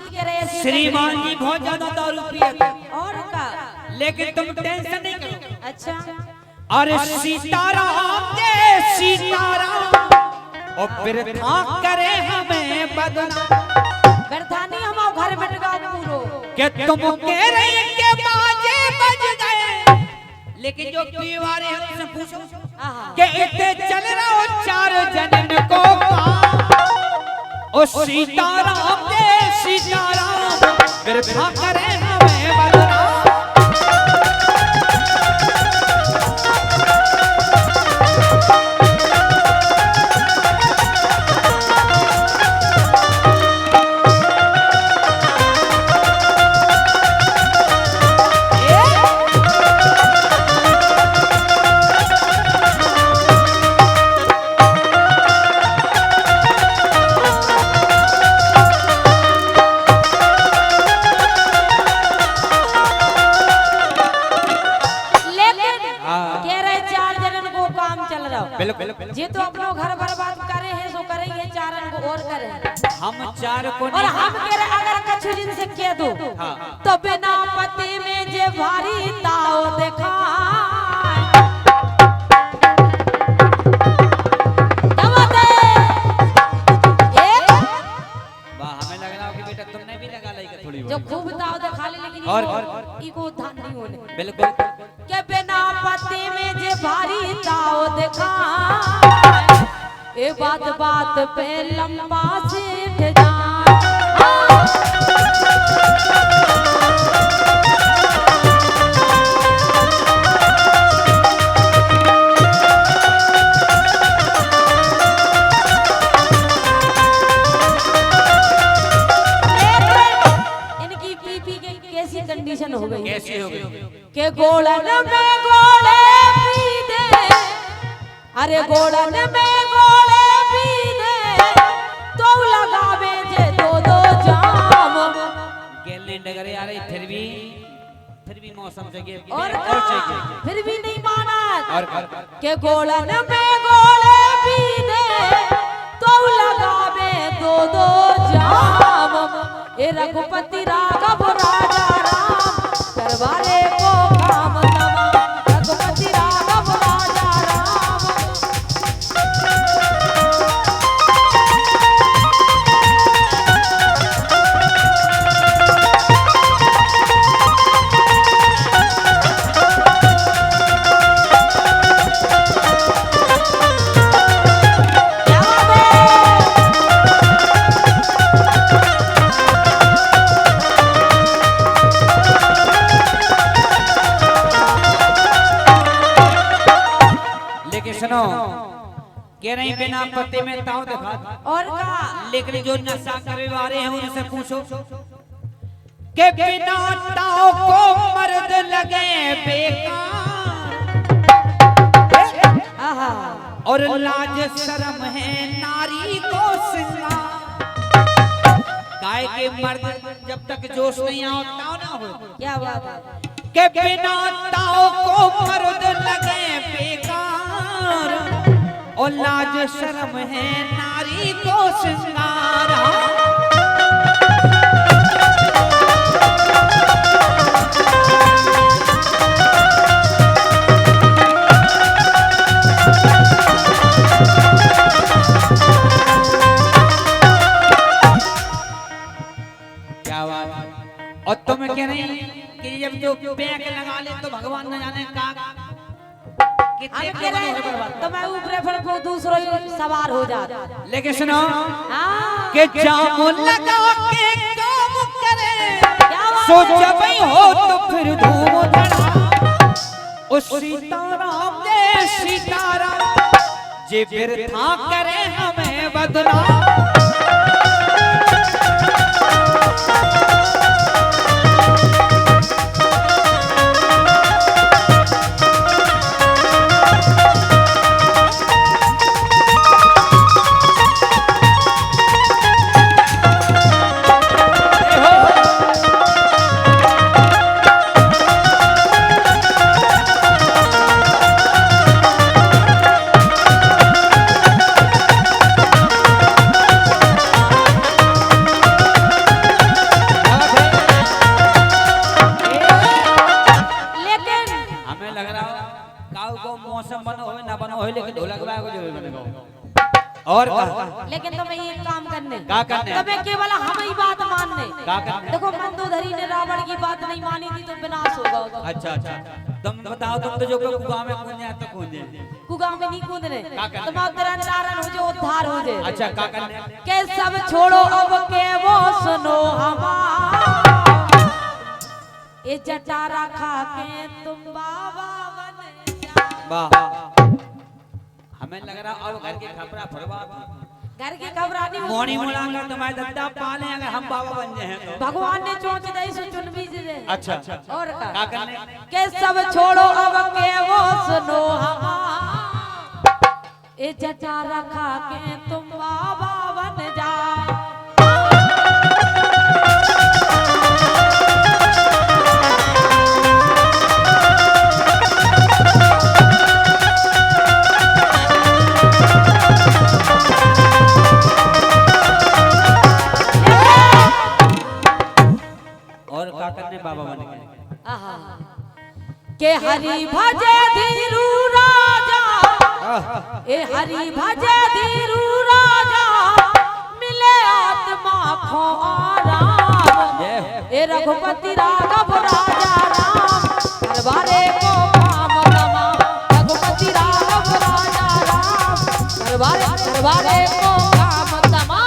कह रहे हैं श्रीमान जी बहुत ज्यादा दारू पिए थे और का, लेकिन तुम टेंशन नहीं करो। अच्छा अरे सीताराम जय सीताराम और फिर था करे हमें बदनाम बरधानी हम घर बैठ गए पूरो के तुम कह रहे के बाजे बज गए, लेकिन जो पिए वाले हैं उनसे पूछो कि इतने चल रहा हो चार जन्म को ओ सीताराम जय सीताराम फिर था करे हमें बदनाम। ये तो अपनो घर बर्बाद करे हैं सो करेंगे चारन को और करें हम चार को और हम कह रहे अगर कछु दिन से कह दो तो बिना पति में जे भारी ताओ देखा हमें लग रहा कि बेटा तुमने भी लगा लाई थोड़ी जो खूब ताओ देखा ले, लेकिन और इको ध्यान नहीं होने बिल्कुल के बिना पति में जे भारी ताओ देखा ए बात बात पे लंबा सीख जा इनकी पीपी के कैसी कंडीशन हो गई, कैसी हो गई के गोलन में गोले पी दे, अरे गोलन में गोले पी दे तो लगावे जे दो दो जाम गेलने डगरे आ रही फिर भी मौसम जगह और चाहिए फिर भी नहीं माना और के गोलन में गोले पी दे तो लगावे दो दो जाम ए रघुपति राघव राजा राम करवाले को काम तमाम रघुपति राघव राजा राम। सुनो कह रही बिना पत्ते में ताऊ दिखा और कहा, लेकिन जो नशा करे वाले हैं उनसे पूछो कि बिना ताऊ को मर्द लगे बेकार और लाज शर्म है नारी को सिंगार। गाय के मर्द जब तक जोश नहीं आओ ताऊ ना हो, क्या बात है के बिना ताऊ को मर्द लगे बेकार और लाज शर्म है नारी को श्रृंगार। क्या बात। और तुम कह रही कि जब जो बैग लगा ले तो भगवान न जाने का तो मैं ऊपर फिर को दूसरो सवार हो जा। लेकिन सुनो कि जाम लगा के काम करे सो जब हो तो फिर धूम धड़ा ओ सीताराम जय सीताराम जे फिर था करे हमें बदनाम। और लेकिन तुम्हें ये काम करने का करने तुम्हें केवल हम ही बात मानने का करने। देखो मंदोदरी ने रावण की बात नहीं मानी थी तो विनाश होगा उसका। अच्छा अच्छा तुम बताओ तुम तो जो कुआं में कूदे तो कूदे कुआं में नहीं कूदने का करने? तुम तरन हो जो उद्धार हो जाए। अच्छा का करने के सब छोड़ो अब के वो सुनो हमारा ये जटा रखा के तुम बाबा बन जाओ। वाह हमें लग रहा अब घर के खबरा फरवा घर की घबरानी मोनी मुलांगा तुम्हारे दद्दा पाले अगर हम बाबा बन जाए तो भगवान ने चोंच दई सो चुन बीज दे। अच्छा अच्छा और का करने के सब छोड़ो अब के वो सुनो हमारा ये जटा रखा के तुम बाबा बन जाओ। और का करने बाबा बन गए आहा के हरि भजे धीरू राजा ए हरि भजे धीरू राजा मिले आत्मा को आराम ए रघुपति राघव राजा राम दरबारे को काम तमा रघुपति राघव राजा राम दरबारे को काम तमा।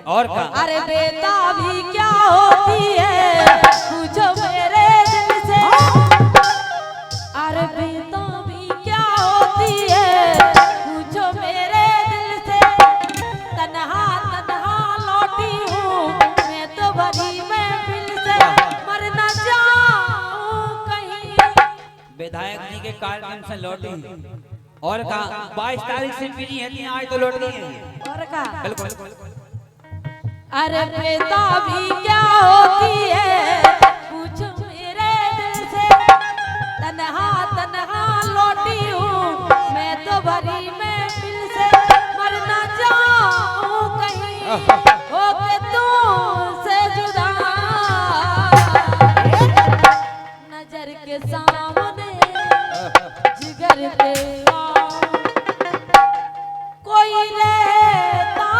और का अरे बेटा भी क्या होती है पूछो मेरे दिल से। अरे बेटा भी क्या होती है पूछो मेरे दिल से। तन्हा तन्हा लौटी हूँ मैं तो भरी महफिल से मर न जाऊं कहीं। विधायक जी के कार्यक्रम से लौटी और का 22 तारीख से मिली है आज तो लौट गई है और का बिल्कुल। अरे बेटा भी क्या होती है पूछो मेरे दिल से। तन्हा तन्हा लौटी हूँ मैं तो भरी महफिल से मर न जाऊं कहीं होके तुमसे जुदा। नजर के सामने जिगर पे कोई रहता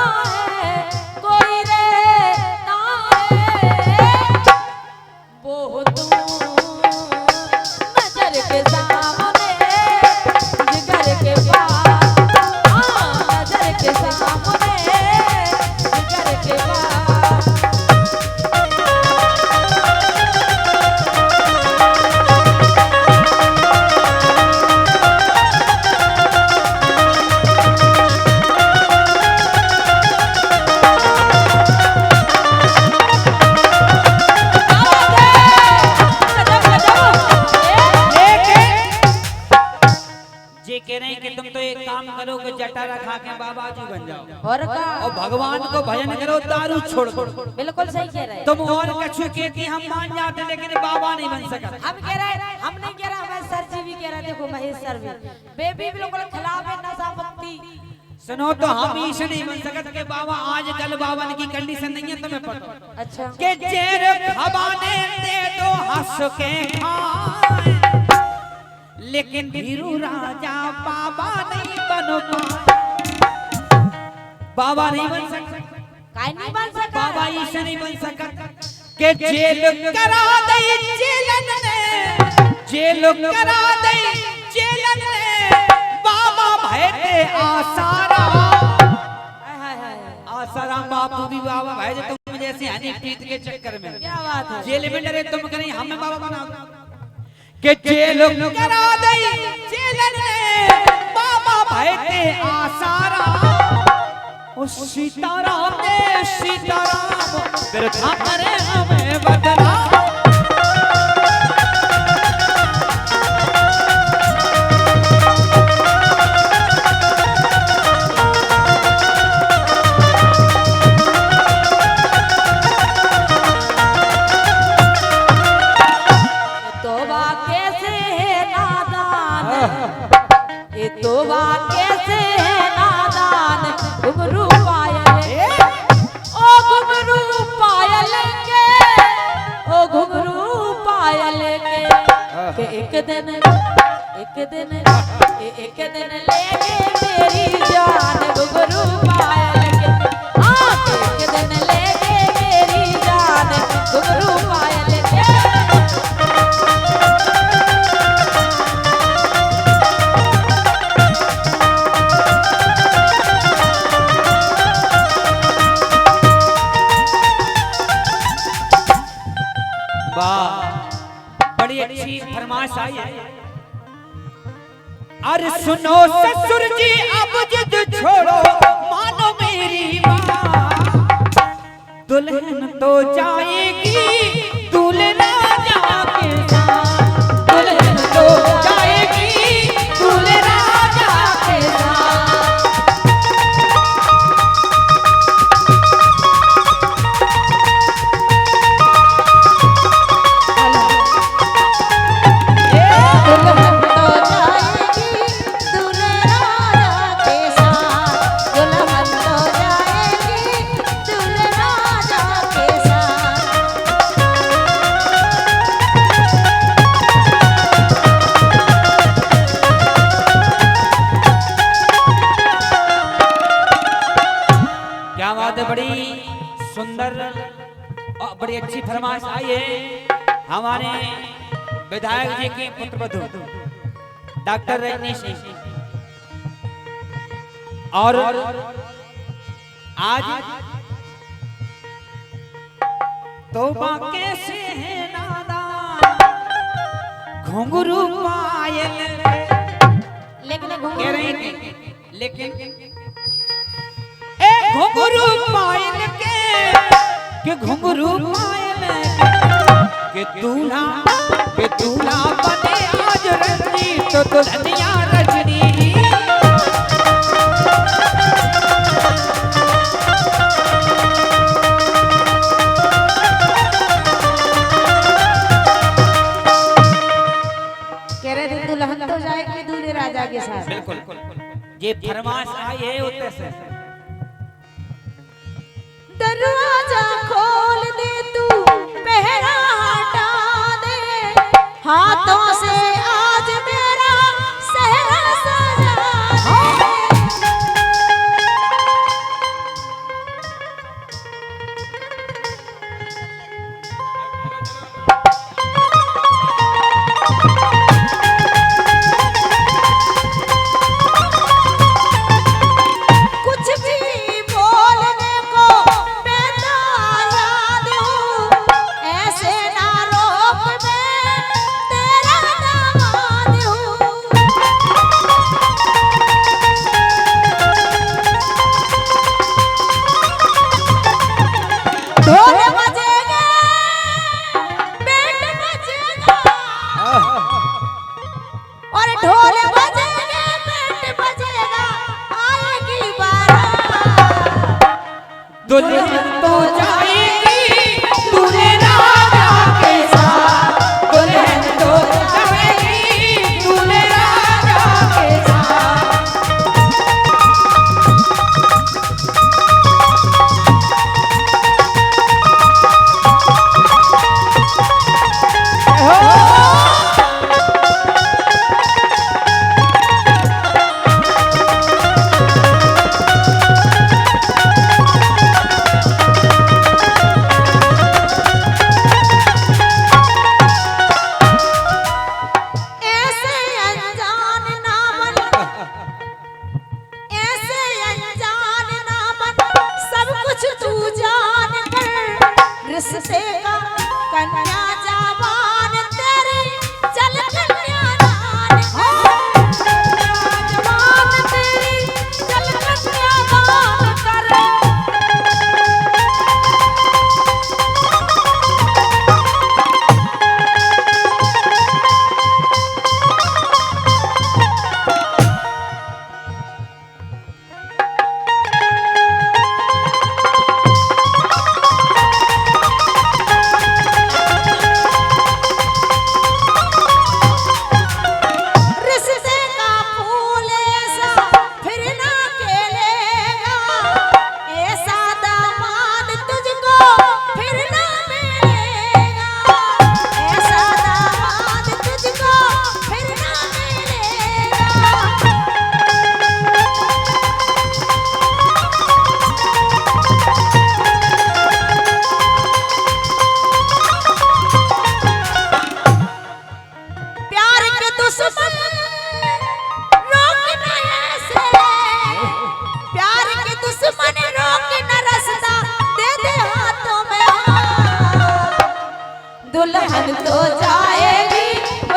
है कोई रहता है वो तू नजर के सामने जिगर के पास। नजर के सामने जिगर के पास। कह रहे हैं कि तुम तो एक काम करो कि जटा रखा के बाबा जी बन जाओ और का और भगवान को भजन करो दारू छोड़ दो। बिल्कुल सही कह रहे हैं। तुम और कछु के कि हम मान जाते लेकिन बाबा नहीं बन सका। हम कह रहे हैं हम नहीं कह रहे हमारे सर जी भी कह रहे देखो महेश सर भी बेबी बिल्कुल खिलाफ है नशा पत्ती। सुनो तो हम ही से नहीं बन सकते के बाबा आज कल बाबा की कंडीशन नहीं है तुम्हें पता। अच्छा के जेर खबाने दे दो हंस के खाए लेकिन धीरू राजा बाबा नहीं बन पाए। बाबा नहीं बन सकता काय नहीं बन सका बाबा ईसा नहीं बन सका के जेल करा दे जेलन ने जेल करा दे जेलन ने बाबा भय ते आसारा। आसाराम बापू भी बाबा भाई जे तुम जैसे हनी प्रीत के चक्कर में क्या बात है। जेल में डरे तुम कहीं हमें बाबा बनाओ के जेल करा दे जेल ने बाबा भाई ते आसारा। ओ सीताराम ने सीताराम फिर थारे हमें बदला। एक दिन लेके मेरी जान घुंघरू पायल के एक दिन लेके मेरी जान घुंघरू पायल के बड़ी अच्छी फरमाइश आई है। अरे सुनो ससुर जी अब जिद छोड़ो मानो मेरी बात, दुल्हन तो जाएगी दूल्हे राजा के साथ, दुल्हन तो जाएगी दूल्हे राजा के साथ। बड़ी सुंदर और बड़ी अच्छी फरमाइश आई है हमारे विधायक जी के पुत्रवधू डॉक्टर रजनीश सिंह, और आज तौबा कैसे है नादान घुंघरू पायल, कह रही थी लेकिन घुंघरू पायल के घुंघरू पायल के दूल्हा बने आज रजनी तो दुल्हनिया रजनी। कह रहे थे दुल्हन तो जाएगी दूल्हे राजा के साथ। बिल्कुल ये फरमाइश आई है उतने से। दरवाजा खोल दे तू पहरा हटा दे, हाथों से आज मेरा सहरा सजा कुछ भी बोलने को ऐसे ना रोक मैं तेरा दामाद हूँ। ढोल बजेगा बैंड बजेगा और ढोल बजेगा बैंड बजेगा आएगी बारात दुल्हन तो जाएगी दूल्हे राजा के साथ, दुल्हन तो जाएगी दूल्हे राजा के साथ। रिश्ते का कन्या जवान तेरी चल कन्यादान जवान तेरी चल कन्यादान कर। दुल्हन तो जाएगी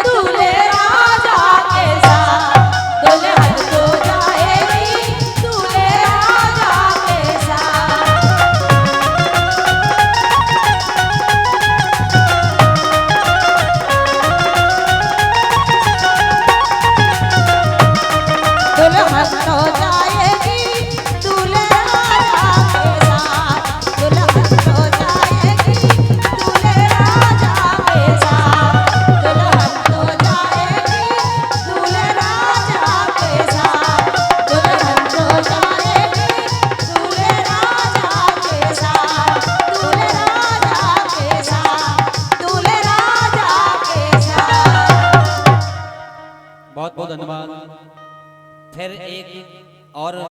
दूल्हे राजा के साथ, दुल्हन तो जाएगी दूल्हे राजा के साथ। दुल्हन तो जाएगी दूल्हे राजा के साथ, दुल्हन तो जाएगी दूल्हे राजा के साथ, दुल्हन तो जाएगी दूल्हे राजा के साथ, दुल्हन तो जाएगी दूल्हे राजा के साथ, दूल्हे राजा के साथ, दूल्हे राजा के साथ। बहुत बहुत धन्यवाद। फिर एक और